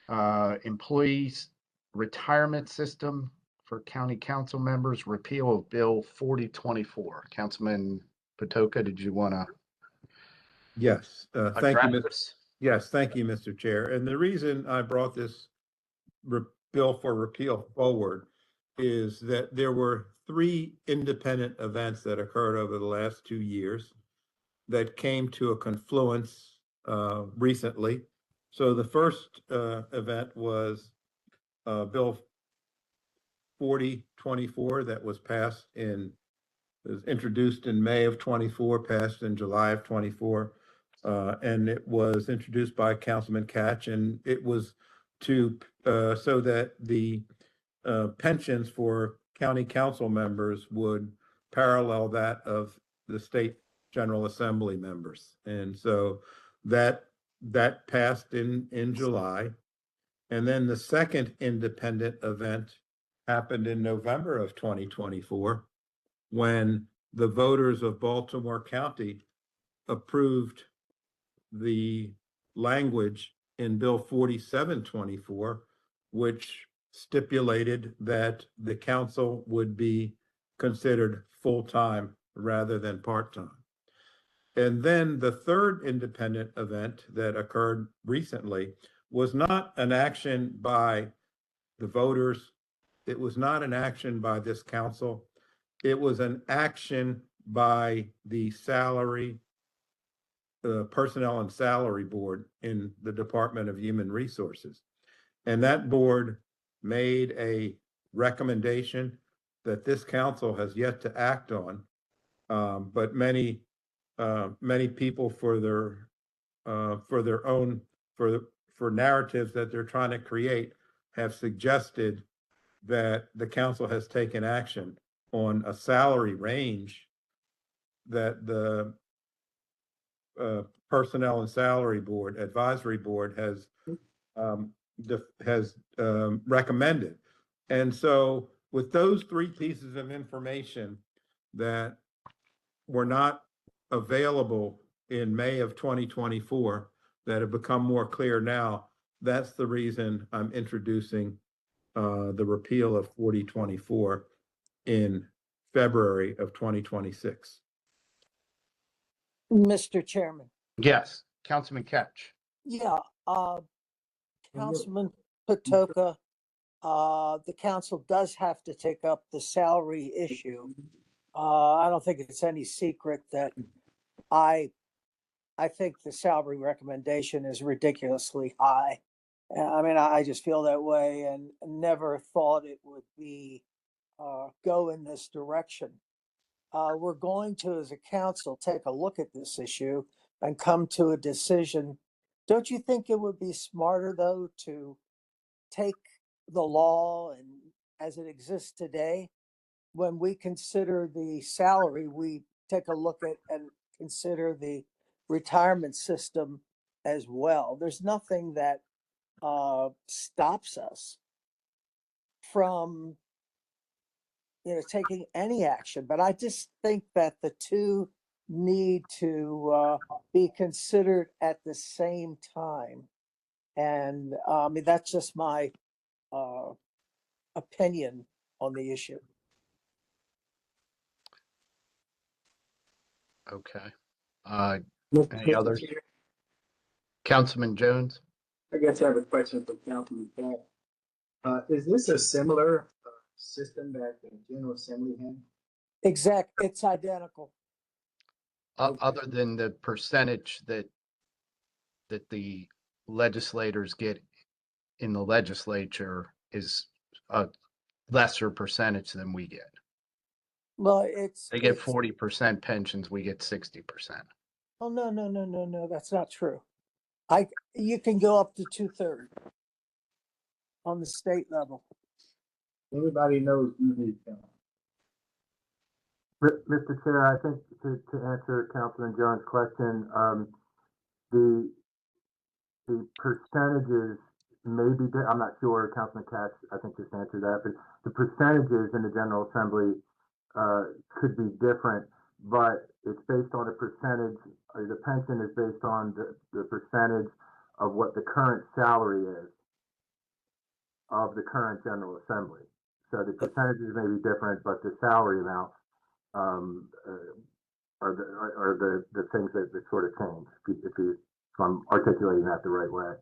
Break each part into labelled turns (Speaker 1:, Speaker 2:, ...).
Speaker 1: Employees retirement system for county council members, repeal of Bill 4024. Councilman Patoka, did you want to
Speaker 2: Yes, thank you,
Speaker 1: address
Speaker 2: Mr.
Speaker 1: this?
Speaker 2: Yes, thank you, Mr. Chair. And the reason I brought this bill for repeal forward is that there were 3 independent events that occurred over the last 2 years that came to a confluence recently. So the first event was Bill 4024 that was introduced in May of 24, passed in July of 24. And it was introduced by Councilman Catch, and it was to so that the pensions for county council members would parallel that of the state General Assembly members. And so that passed in July. And then the second independent event happened in November of 2024, when the voters of Baltimore County approved the language in Bill 4724, which stipulated that the council would be considered full-time rather than part-time. And then the third independent event that occurred recently was not an action by the voters. It was not an action by this council. It was an action by the Personnel and Salary Board in the Department of Human Resources. And that board made a recommendation that this council has yet to act on. But many people for narratives that they're trying to create have suggested that the council has taken action on a salary range that the Personnel and Salary Board Advisory Board has recommended. And so with those 3 pieces of information that were not available in May of 2024 that have become more clear now, that's the reason I'm introducing the repeal of 4024 in February of 2026.
Speaker 3: Mr. Chairman.
Speaker 1: Yes, Councilman Catch.
Speaker 3: Yeah, Councilman Patoka, the council does have to take up the salary issue. I don't think it's any secret that I think the salary recommendation is ridiculously high. I mean, I just feel that way and never thought it would be go in this direction. We're going to, as a council, take a look at this issue and come to a decision. Don't you think it would be smarter, though, to take the law and as it exists today, when we consider the salary, we take a look at and consider the retirement system as well? There's nothing that stops us from taking any action, but I just think that the two need to be considered at the same time. And I mean, that's just my opinion on the issue.
Speaker 1: Okay. Any others? Councilman Jones?
Speaker 4: I guess I have a question for Councilman Paul. Is this a similar system that the General Assembly had?
Speaker 3: It's identical.
Speaker 1: Other than the percentage that the legislators get in the legislature is a lesser percentage than we get.
Speaker 3: Well,
Speaker 1: they get 40% pensions, we get 60%.
Speaker 3: Oh, no, that's not true. You can go up to 2/3 on the state level.
Speaker 4: Everybody knows you.
Speaker 5: Mr. Chair, I think to answer Councilman Jones' question, the percentages may be, I'm not sure, Councilman Katz, I think just answered that, but the percentages in the General Assembly could be different, but it's based on a percentage, the pension is based on the percentage of what the current salary is. of the current General Assembly. So the percentages may be different, but the salary amounts are the things that sort of change, if I'm articulating that the right way.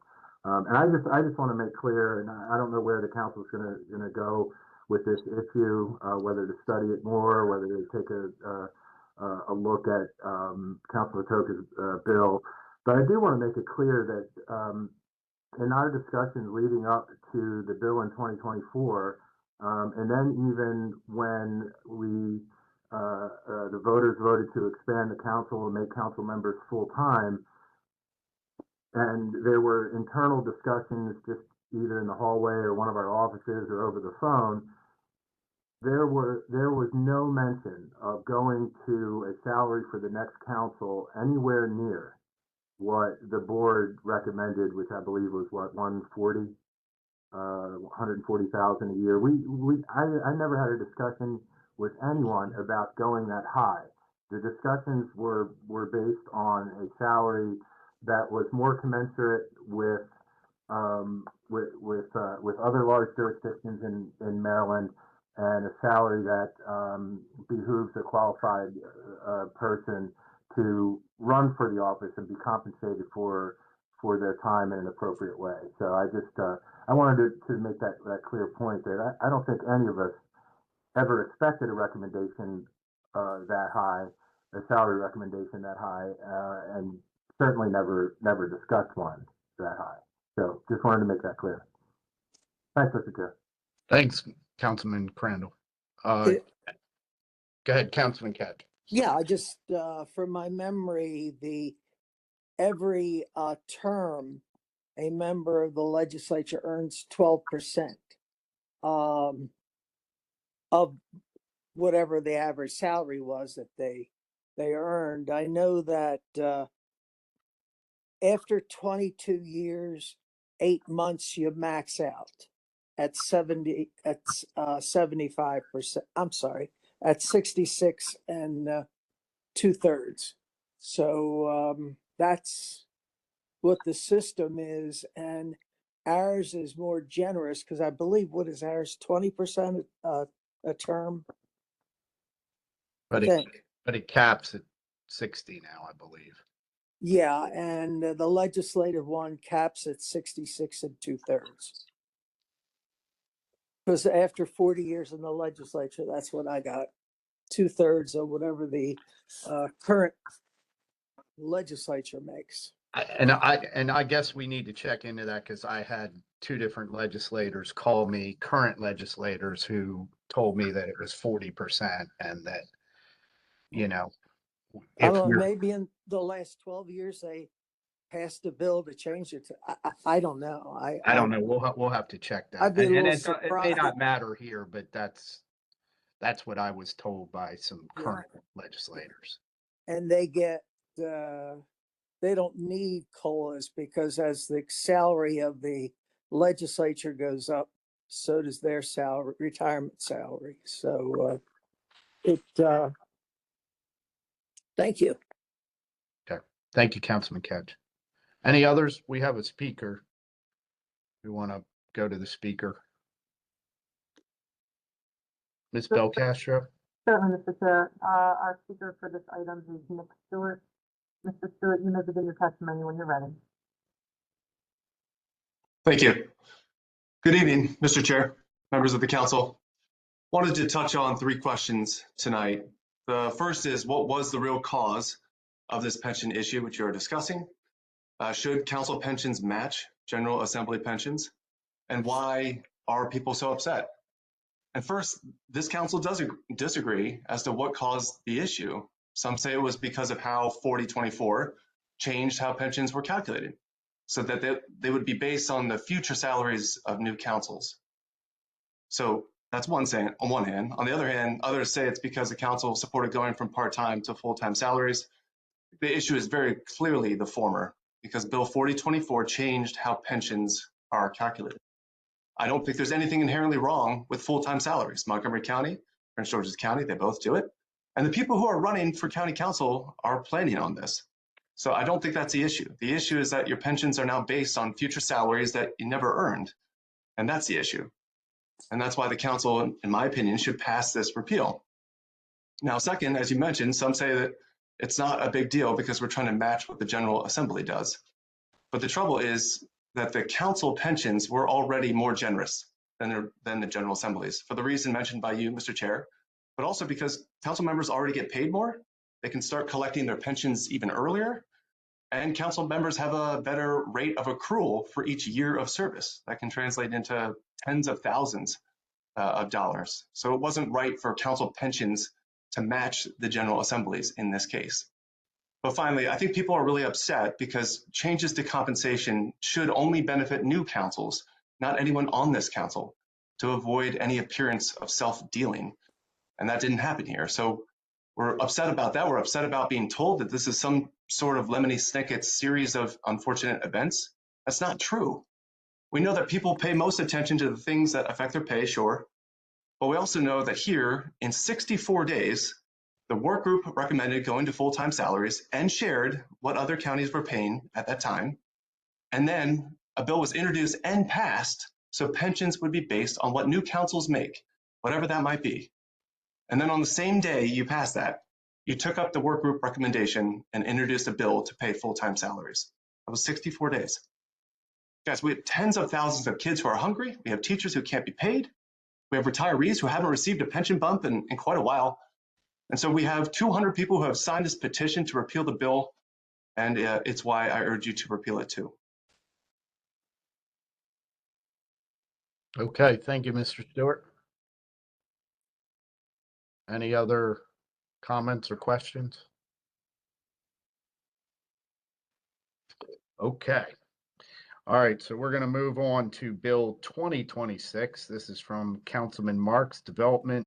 Speaker 5: And I just want to make clear, and I don't know where the council's gonna go with this issue, whether to study it more, whether to take a look at Councilor Toka's bill. But I do want to make it clear that in our discussions leading up to the bill in 2024, and then even when the voters voted to expand the council and make council members full-time, and there were internal discussions just either in the hallway or one of our offices or over the phone, there was no mention of going to a salary for the next council anywhere near what the board recommended, which I believe was what, 140,000 a year. I never had a discussion with anyone about going that high. The discussions were based on a salary that was more commensurate with other large jurisdictions in Maryland, and a salary that behooves a qualified person to run for the office and be compensated for their time in an appropriate way. So I wanted to make that clear point that I don't think any of us ever expected a recommendation that high, a salary recommendation that high, and certainly never discussed one that high. So just wanted to make that clear. Thanks, Mr. Chair.
Speaker 1: Thanks, Councilman Crandall. Go ahead, Councilman Katz.
Speaker 3: Yeah, I just, from my memory, every term, a member of the legislature earns 12% of whatever the average salary was that they earned. I know that after 22 years, 8 months, you max out at 75%. I'm sorry, at 66 and 2/3. So that's what the system is, and ours is more generous because I believe, what is ours, 20% a term?
Speaker 1: But
Speaker 3: I think.
Speaker 1: it caps at 60 now, I believe.
Speaker 3: Yeah, and the legislative one caps at 66 and 2/3. Because after 40 years in the legislature, that's what I got. 2/3 of whatever the current legislature makes.
Speaker 1: I guess we need to check into that, because I had two different legislators call me, current legislators, who told me that it was 40%, and that, you know,
Speaker 3: I
Speaker 1: if
Speaker 3: don't know,
Speaker 1: you're,
Speaker 3: maybe in the last 12 years they passed a bill to change it to, I don't know.
Speaker 1: I don't know, we'll have to check that.
Speaker 3: I'd be a little
Speaker 1: It may
Speaker 3: surprised.
Speaker 1: not matter here, but that's what I was told by some
Speaker 3: Yeah.
Speaker 1: current legislators.
Speaker 3: And they get, they don't need COLAs, because as the salary of the legislature goes up, so does their salary, retirement salary. So thank you.
Speaker 1: Thank you, Councilman Ketch. Any others? We have a speaker. We want to go to the speaker. Ms. Belcastro?
Speaker 6: Certainly, Mr. Chair. Our speaker for this item is Nick Stewart. Mr. Stewart, you may begin your testimony when you're ready.
Speaker 7: Thank you. Good evening, Mr. Chair, members of the council. Wanted to touch on 3 questions tonight. The first is, what was the real cause of this pension issue which you are discussing? Should council pensions match General Assembly pensions? And why are people so upset? And first, this council does disagree as to what caused the issue. Some say it was because of how 4024 changed how pensions were calculated, so that they would be based on the future salaries of new councils. So that's one saying on one hand. On the other hand, others say it's because the council supported going from part-time to full-time salaries. The issue is very clearly the former, because Bill 4024 changed how pensions are calculated. I don't think there's anything inherently wrong with full-time salaries. Montgomery County, Prince George's County, they both do it. And the people who are running for county council are planning on this. So I don't think that's the issue. The issue is that your pensions are now based on future salaries that you never earned. And that's the issue. And that's why the council, in my opinion, should pass this repeal. Now, second, as you mentioned, some say that it's not a big deal because we're trying to match what the General Assembly does. But the trouble is that the council pensions were already more generous than the General Assemblies for the reason mentioned by you, Mr. Chair, but also because council members already get paid more. They can start collecting their pensions even earlier. And council members have a better rate of accrual for each year of service. That can translate into tens of thousands of dollars. So it wasn't right for council pensions to match the General Assemblies in this case. But finally, I think people are really upset because changes to compensation should only benefit new councils, not anyone on this council, to avoid any appearance of self-dealing. And that didn't happen here. So we're upset about that. We're upset about being told that this is some sort of Lemony Snicket series of unfortunate events. That's not true. We know that people pay most attention to the things that affect their pay, sure. But we also know that here, in 64 days, the work group recommended going to full-time salaries and shared what other counties were paying at that time. And then a bill was introduced and passed so pensions would be based on what new councils make, whatever that might be. And then on the same day you passed that, you took up the work group recommendation and introduced a bill to pay full-time salaries. That was 64 days. Guys, we have tens of thousands of kids who are hungry. We have teachers who can't be paid. We have retirees who haven't received a pension bump in quite a while. And so we have 200 people who have signed this petition to repeal the bill, and it's why I urge you to repeal it too.
Speaker 1: Okay, thank you, Mr. Stewart. Any other comments or questions? Okay. All right, so we're going to move on to Bill 2026. This is from Councilman Marks, Development